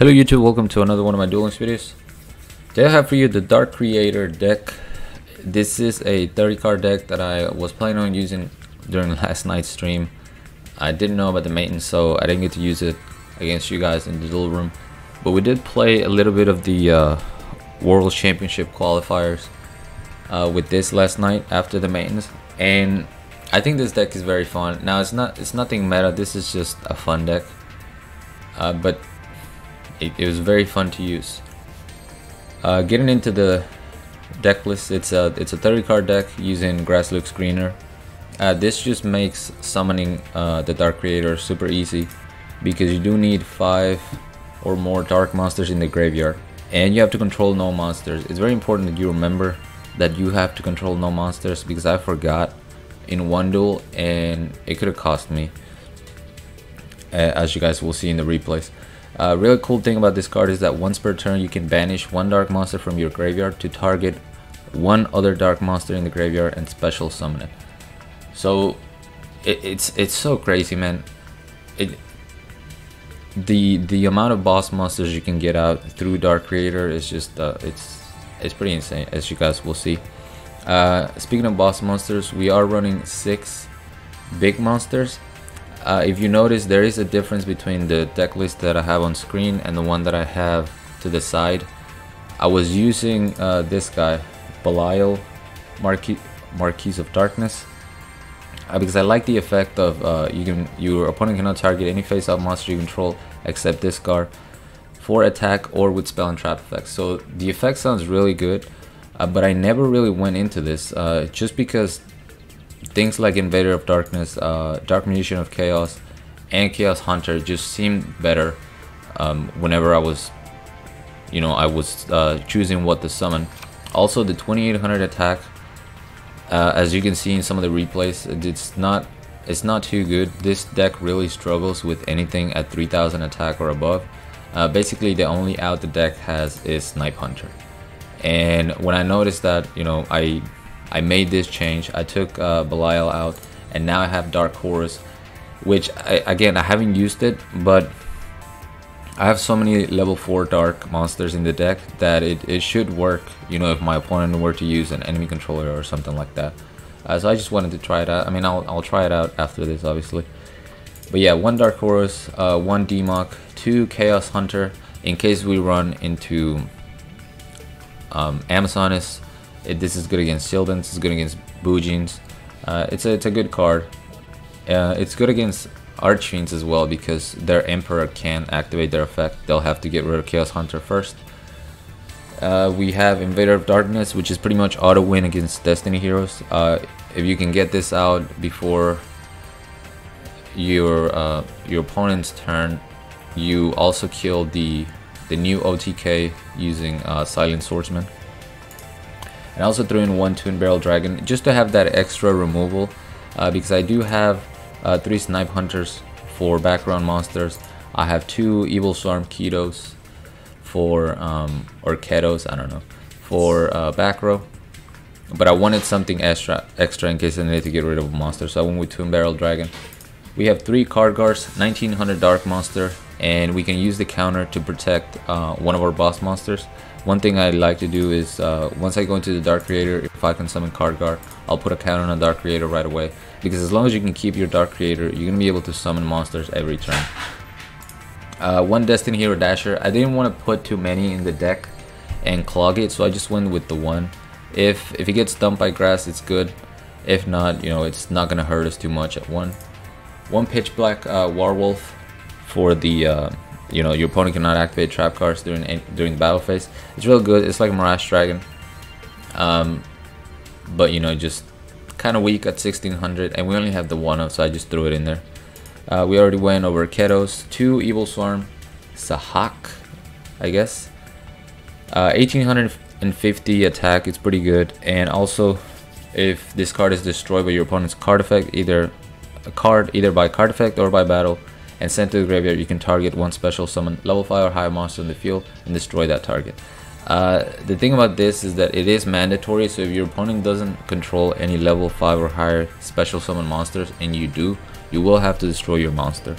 Hello YouTube, welcome to another one of my Duel videos. Today I have for you the Dark Creator deck. This is a 30 card deck that I was planning on using during last night's stream. I didn't know about the maintenance, so I didn't get to use it against you guys in the duel room. But we did play a little bit of the World Championship qualifiers with this last night after the maintenance, and I think this deck is very fun. Now it's nothing meta, this is just a fun deck, but it was very fun to use. Getting into the deck list, it's a 30 card deck using Grass Looks Greener. This just makes summoning the Dark Creator super easy, because you do need 5 or more dark monsters in the graveyard, and you have to control no monsters. It's very important that you remember that you have to control no monsters, because I forgot in one duel and it could have cost me, as you guys will see in the replays. Really cool thing about this card is that once per turn you can banish one dark monster from your graveyard to target one other dark monster in the graveyard and special summon it. So it's so crazy, man. The amount of boss monsters you can get out through Dark Creator is just it's pretty insane, as you guys will see. Speaking of boss monsters, we are running 6 big monsters. If you notice, there is a difference between the deck list that I have on screen and the one that I have to the side. I was using this guy, Belial, Marquise of Darkness, because I like the effect of your opponent cannot target any face-up monster you control except this card for attack or with spell and trap effects. So the effect sounds really good, but I never really went into this just because things like Invader of Darkness, Dark Magician of Chaos, and Chaos Hunter just seemed better whenever I was choosing what to summon. Also, the 2800 attack, as you can see in some of the replays, it's not too good. This deck really struggles with anything at 3000 attack or above. Basically, the only out the deck has is Snipe Hunter. And when I noticed that, I made this change. I took Belial out, and now I have Dark Horus, which I haven't used it, but I have so many level 4 dark monsters in the deck that it should work, if my opponent were to use an enemy controller or something like that. So I just wanted to try it out. I mean, I'll try it out after this, obviously. But yeah, 1 Dark Horus, 1 Demok, 2 Chaos Hunter, in case we run into Amazonis. This is good against Sylvan, this is good against Bujins. It's a good card. It's good against Archfiends as well, because their Emperor can't activate their effect. They'll have to get rid of Chaos Hunter first. We have Invader of Darkness, which is pretty much auto win against Destiny heroes. If you can get this out before your opponent's turn, you also kill the new OTK using Silent Swordsman. And I also threw in 1 Twin Barrel Dragon just to have that extra removal, because I do have 3 Snipe Hunters for background monsters. I have 2 Evil Swarm Ketos for or Ketos, I don't know, for back row. But I wanted something extra in case I needed to get rid of a monster, so I went with Twin Barrel Dragon. We have 3 Card Guards, 1900 Dark Monster, and we can use the counter to protect one of our boss monsters. One thing I like to do is, once I go into the Dark Creator, if I can summon Card Guard, I'll put a counter on a Dark Creator right away. Because as long as you can keep your Dark Creator, you're going to be able to summon monsters every turn. 1 Destiny Hero Dasher. I didn't want to put too many in the deck and clog it, so I just went with the 1. If he gets dumped by grass, it's good. If not, it's not going to hurt us too much at 1. 1 Pitch Black Warwolf for the... your opponent cannot activate trap cards during the battle phase. It's real good. It's like a Mirage Dragon, but just kind of weak at 1600, and we only have the 1 of, so I just threw it in there. We already went over Ketos, 2 Evil Swarm, Sahak, I guess, 1850 attack. It's pretty good, and also if this card is destroyed by your opponent's card effect, either by card effect or by battle, and sent to the graveyard, you can target 1 special summon level 5 or higher monster in the field and destroy that target. The thing about this is that it is mandatory, so if your opponent doesn't control any level 5 or higher special summon monsters and you do, you will have to destroy your monster.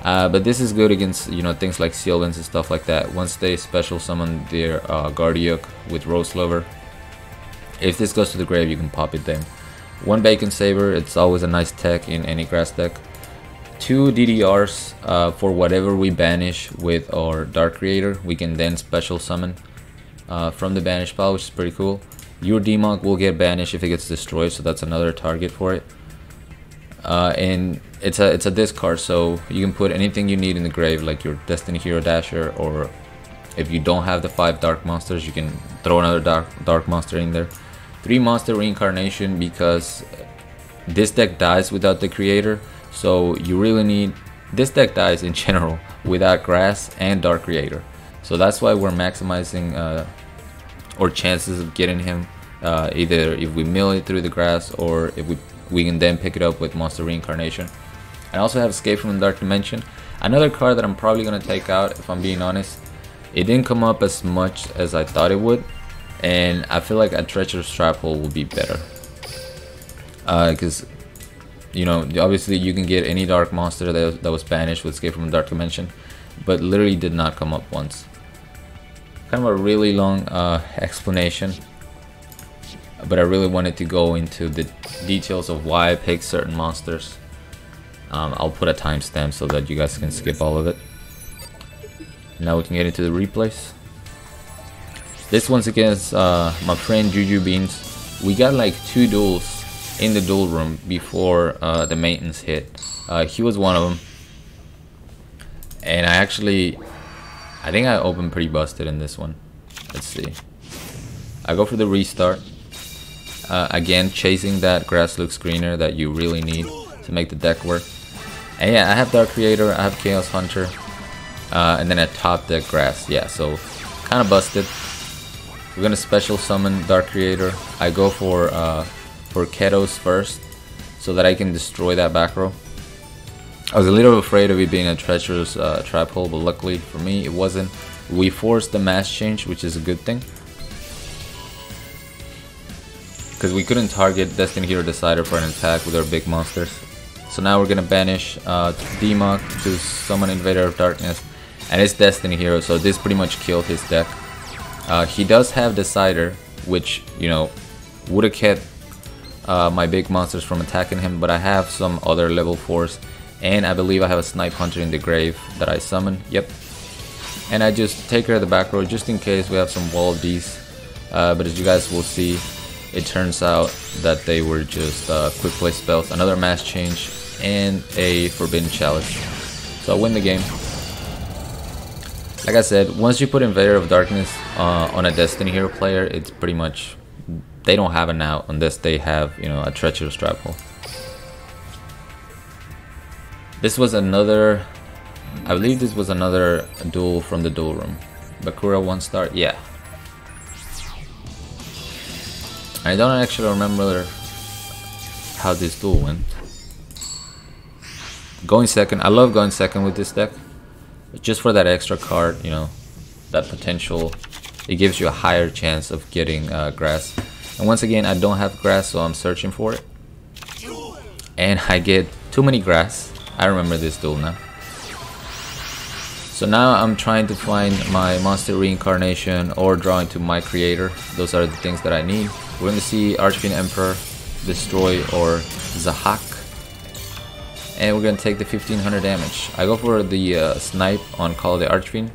But this is good against, you know, things like Sylvans and stuff like that. Once they special summon their Guardiok with Rose Lover, if this goes to the grave, you can pop it then. 1 Bacon Saber, it's always a nice tech in any grass deck. 2 DDRs for whatever we banish with our Dark Creator, we can then special summon from the banish pile, which is pretty cool. Your Demok will get banished if it gets destroyed, so that's another target for it. And it's a discard, so you can put anything you need in the grave, like your Destiny Hero Dasher, or if you don't have the 5 dark monsters, you can throw another dark monster in there. 3 monster reincarnation, because this deck dies without the creator, so you really need, this deck dies in general without grass and dark creator, so that's why we're maximizing our chances of getting him, either if we mill it through the grass, or if we can then pick it up with monster reincarnation. I also have Escape from the Dark Dimension, another card that I'm probably gonna take out, if I'm being honest. It didn't come up as much as I thought it would, and I feel like a Treacherous Trap Hole will be better, because you know, obviously you can get any dark monster that was banished with Escape from the Dark Dimension, but literally did not come up once. Kind of a really long explanation, but I really wanted to go into the details of why I picked certain monsters. I'll put a timestamp so that you guys can skip all of it. Now we can get into the replays. This one's against my friend Juju Beans. We got like 2 duels in the duel room before the maintenance hit. He was one of them, and I think I opened pretty busted in this one. Let's see. I go for the restart. Again, chasing that grass looks greener that you really need to make the deck work. And yeah, I have Dark Creator, I have Chaos Hunter, and then I top deck grass. Yeah, so kind of busted. We're gonna special summon Dark Creator. I go for Ketos first, so that I can destroy that back row. I was a little afraid of it being a treacherous trap hole, but luckily for me it wasn't. We forced the mass change, which is a good thing, because we couldn't target Destiny Hero Decider for an attack with our big monsters. So now we're gonna banish Demok to summon Invader of Darkness, and it's Destiny Hero, so this pretty much killed his deck. He does have Decider, which, you know, would have kept my big monsters from attacking him, but I have some other level 4s, and I believe I have a Snipe Hunter in the grave that I summon. Yep. And I just take care of the back row just in case we have some wall of these. But as you guys will see, it turns out that they were just quick play spells, another mass change, and a Forbidden Chalice. So I win the game. Like I said, once you put Invader of Darkness on a Destiny Hero player, it's pretty much, they don't have an out unless they have, you know, a Treacherous Trap Hole. This was another, I believe this was another duel from the duel room. Bakura 1-star, yeah. I don't actually remember how this duel went. Going second, I love going second with this deck. Just for that extra card, you know, that potential, it gives you a higher chance of getting grass. And once again, I don't have grass, so I'm searching for it. And I get too many grass. I remember this duel now. So now I'm trying to find my monster reincarnation or draw into my creator. Those are the things that I need. We're going to see Archfiend Emperor destroy or Zahak. And we're going to take the 1500 damage. I go for the snipe on Call of the Archfiend.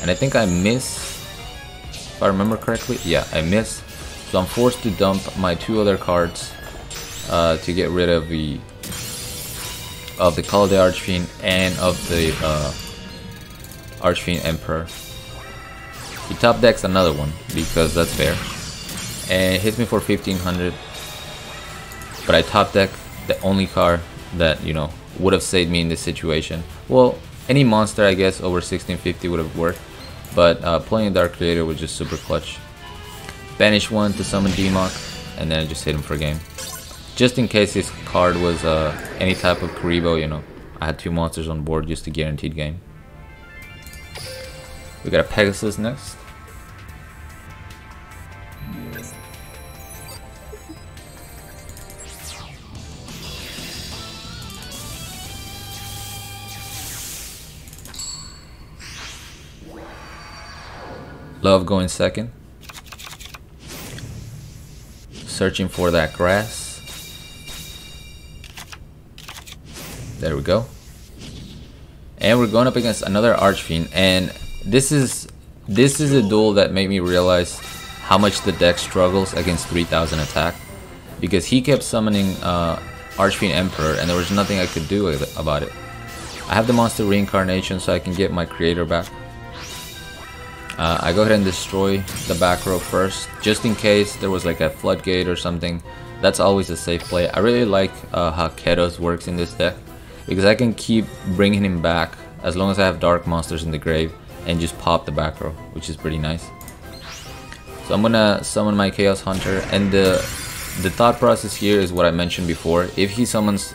And I think I miss, if I remember correctly. Yeah, I miss. So I'm forced to dump my 2 other cards to get rid of the Call of the Archfiend and of the Archfiend Emperor. He top decks another one because that's fair. And it hits me for 1500. But I top deck the only card that, you know, would have saved me in this situation. Well, any monster I guess over 1650 would have worked, but playing a Dark Creator was just super clutch. Banish 1 to summon Demok, and then I just hit him for game. Just in case his card was any type of Karibo, you know, I had 2 monsters on board just to guaranteed game. We got a Pegasus next. Love going second. Searching for that grass. There we go. And we're going up against another Archfiend, and this is a duel that made me realize how much the deck struggles against 3000 attack, because he kept summoning Archfiend Emperor and there was nothing I could do about it. I have the monster reincarnation so I can get my creator back. I go ahead and destroy the back row first, just in case there was like a floodgate or something. That's always a safe play. I really like how Ketos works in this deck, because I can keep bringing him back as long as I have dark monsters in the grave and just pop the back row, which is pretty nice. So I'm gonna summon my Chaos Hunter, and the thought process here is what I mentioned before. If he summons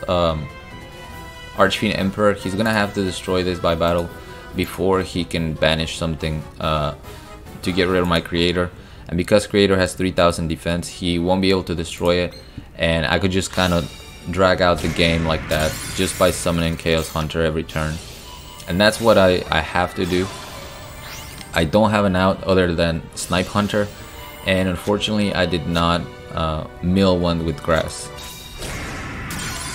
Archfiend Emperor, he's gonna have to destroy this by battle before he can banish something to get rid of my creator. And because creator has 3000 defense, he won't be able to destroy it, and I could just kind of drag out the game like that just by summoning Chaos Hunter every turn. And that's what I have to do. I don't have an out other than Snipe Hunter, and unfortunately I did not mill one with grass,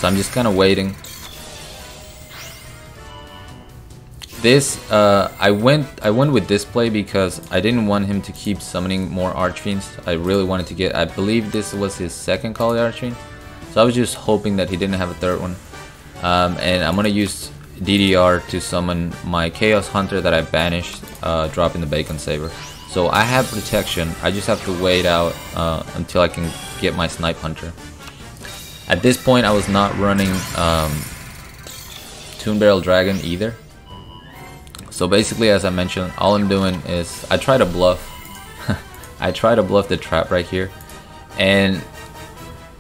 so I'm just kind of waiting. This I went with this play because I didn't want him to keep summoning more Archfiends. I really wanted to get, I believe this was his second Call of Archfiend, so I was just hoping that he didn't have a third one. And I'm gonna use DDR to summon my Chaos Hunter that I banished, dropping the Bacon Saber. So I have protection, I just have to wait out until I can get my Snipe Hunter. At this point I was not running Toon Barrel Dragon either. So basically, as I mentioned, all I'm doing is I try to bluff. I try to bluff the trap right here. And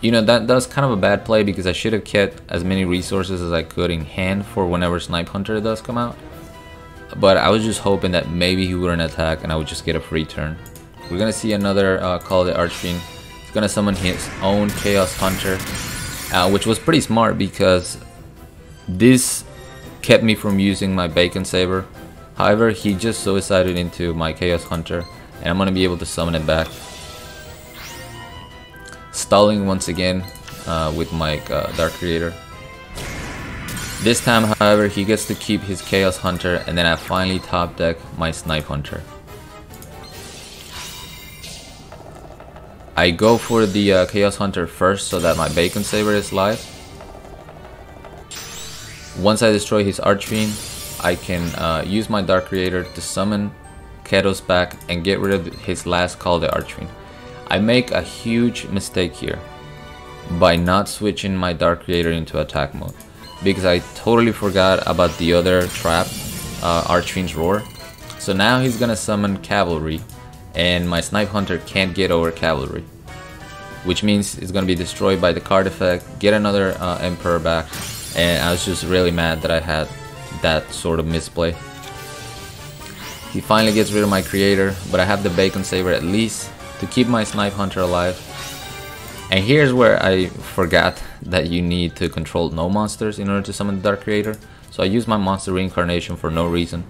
you know, that was kind of a bad play because I should have kept as many resources as I could in hand for whenever Snipe Hunter does come out. But I was just hoping that maybe he wouldn't attack and I would just get a free turn. We're gonna see another Call of the Archfiend. He's gonna summon his own Chaos Hunter, which was pretty smart because this kept me from using my Bacon Saber. However, he just suicided into my Chaos Hunter and I'm gonna be able to summon it back. Stalling once again with my Dark Creator. This time, however, he gets to keep his Chaos Hunter, and then I finally top deck my Snipe Hunter. I go for the Chaos Hunter first so that my Bacon Saber is live. Once I destroy his Archfiend, I can use my Dark Creator to summon Ketos back and get rid of his last Call of the Archfiend. I make a huge mistake here by not switching my Dark Creator into attack mode, because I totally forgot about the other trap, Archfiend's Roar. So now he's gonna summon Cavalry, and my Snipe Hunter can't get over Cavalry, which means it's gonna be destroyed by the card effect, get another Emperor back, and I was just really mad that I had that sort of misplay. He finally gets rid of my creator, but I have the Bacon Saber at least to keep my Snipe Hunter alive. And here's where I forgot that you need to control no monsters in order to summon the Dark Creator. So I use my monster reincarnation for no reason.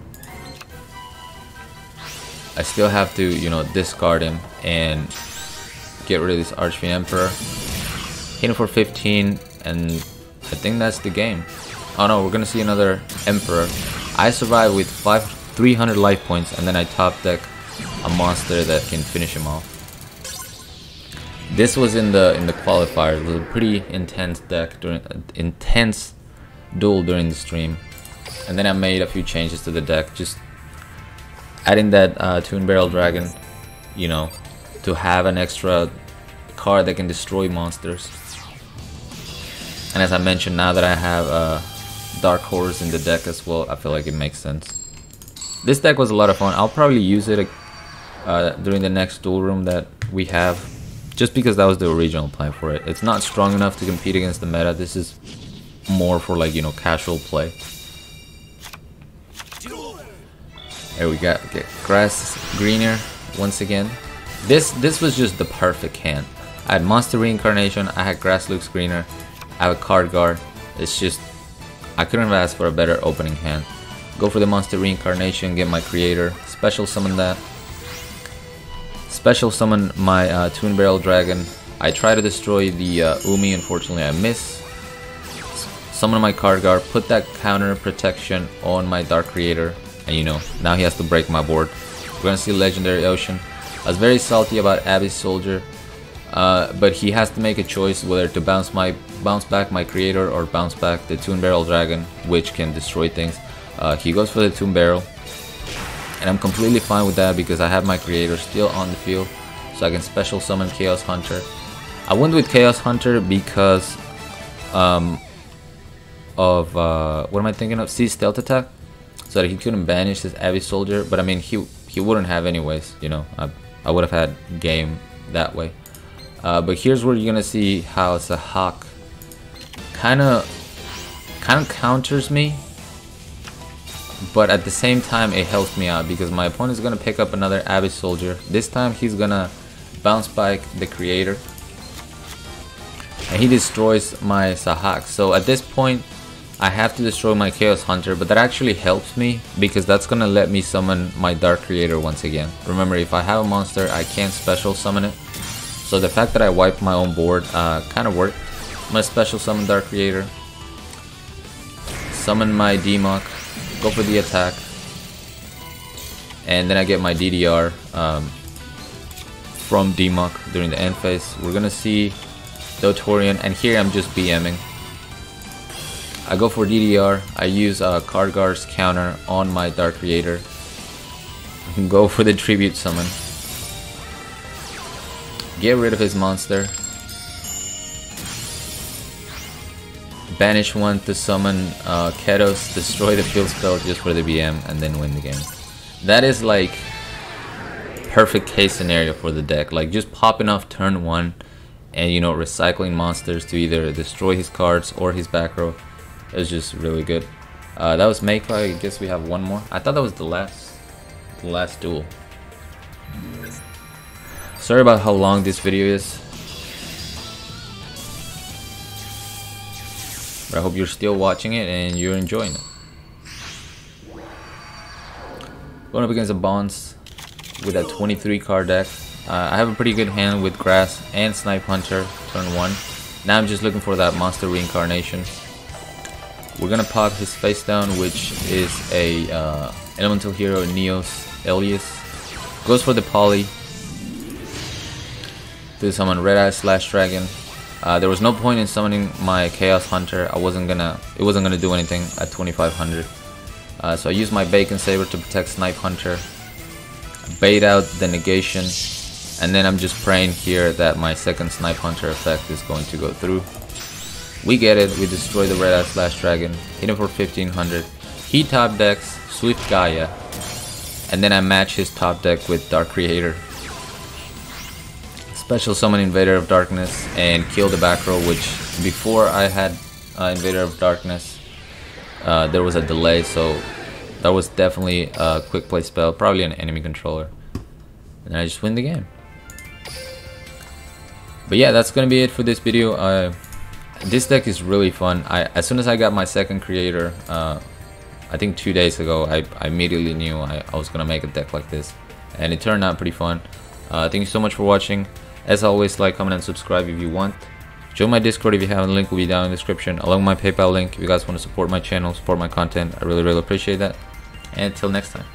I still have to, you know, discard him and get rid of this Archfiend Emperor. Hit him for 15, and I think that's the game. Oh no, we're gonna see another Emperor. I survive with 300 life points, and then I top deck a monster that can finish him off. This was in the qualifiers. It was a pretty intense deck during intense duel during the stream, and then I made a few changes to the deck, just adding that Toon Barrel Dragon, you know, to have an extra card that can destroy monsters. And as I mentioned, now that I have Dark Horse in the deck as well, I feel like it makes sense. This deck was a lot of fun. I'll probably use it during the next duel room that we have, just because that was the original plan for it. It's not strong enough to compete against the meta. This is more for, like, you know, casual play. There we go. Okay, Grass Greener once again. This was just the perfect hand. I had Monster Reincarnation, I had Grass Looks Greener, I have a Card Guard. It's just, I couldn't have asked for a better opening hand. Go for the Monster Reincarnation, get my creator, special summon that, special summon my Twin Barrel Dragon. I try to destroy the Umi, unfortunately I miss. Summon my card guard, put that counter protection on my Dark Creator, and you know, now he has to break my board. We're gonna see Legendary Ocean. I was very salty about Abyss Soldier, but he has to make a choice whether to bounce back my Creator or bounce back the Twin Barrel Dragon, which can destroy things. He goes for the Twin Barrel, and I'm completely fine with that because I have my Creator still on the field, so I can special summon Chaos Hunter. I went with Chaos Hunter because of what am I thinking of? See, Stealth Attack, so that he couldn't banish his Abyss Soldier. But I mean, he wouldn't have anyways. You know, I would have had game that way. But here's where you're gonna see how Sahak kind of counters me, but at the same time it helps me out because my opponent is gonna pick up another Abyss Soldier. This time he's gonna bounce back the Creator, and he destroys my Sahak. So at this point I have to destroy my Chaos Hunter, but that actually helps me because that's gonna let me summon my Dark Creator once again. Remember, if I have a monster, I can't special summon it. So the fact that I wiped my own board kind of worked. I'm gonna special summon Dark Creator, summon my Demok, go for the attack, and then I get my DDR from Demok during the end phase. We're gonna see Dotorian, and here I'm just BMing. I go for DDR, I use Card Guard's counter on my Dark Creator, go for the Tribute Summon, get rid of his monster, banish one to summon Ketos, destroy the field spell just for the BM, and then win the game. That is like perfect case scenario for the deck, like just popping off turn 1 and, you know, recycling monsters to either destroy his cards or his back row. It was just really good. That was Meiko. I guess we have one more. I thought that was the last duel. Sorry about how long this video is, but I hope you're still watching it and you're enjoying it. Going up against a Bonds with a 23 card deck. I have a pretty good hand with Grass and Snipe Hunter turn 1. Now I'm just looking for that monster reincarnation. We're gonna pop his face down, which is a elemental hero, Neos Elias. Goes for the poly to summon Red Eye Slash Dragon. There was no point in summoning my Chaos Hunter. It wasn't gonna do anything at 2500. So I used my Bacon Saber to protect Snipe Hunter, bait out the negation, and then I'm just praying here that my second Snipe Hunter effect is going to go through. We get it, we destroy the Red Eye Slash Dragon, hit him for 1500. He top decks Swift Gaia, and then I match his top deck with Dark Creator. Special summon Invader of Darkness and kill the back row, which before I had Invader of Darkness, there was a delay, so that was definitely a quick play spell, probably an enemy controller. And I just win the game. But yeah, that's gonna be it for this video. This deck is really fun. As soon as I got my second Creator, I think 2 days ago, I immediately knew I was gonna make a deck like this, and it turned out pretty fun. Thank you so much for watching. As always, like, comment, and subscribe if you want. Join my Discord if you haven't. The link will be down in the description, along with my PayPal link if you guys want to support my channel, support my content. I really appreciate that. And until next time.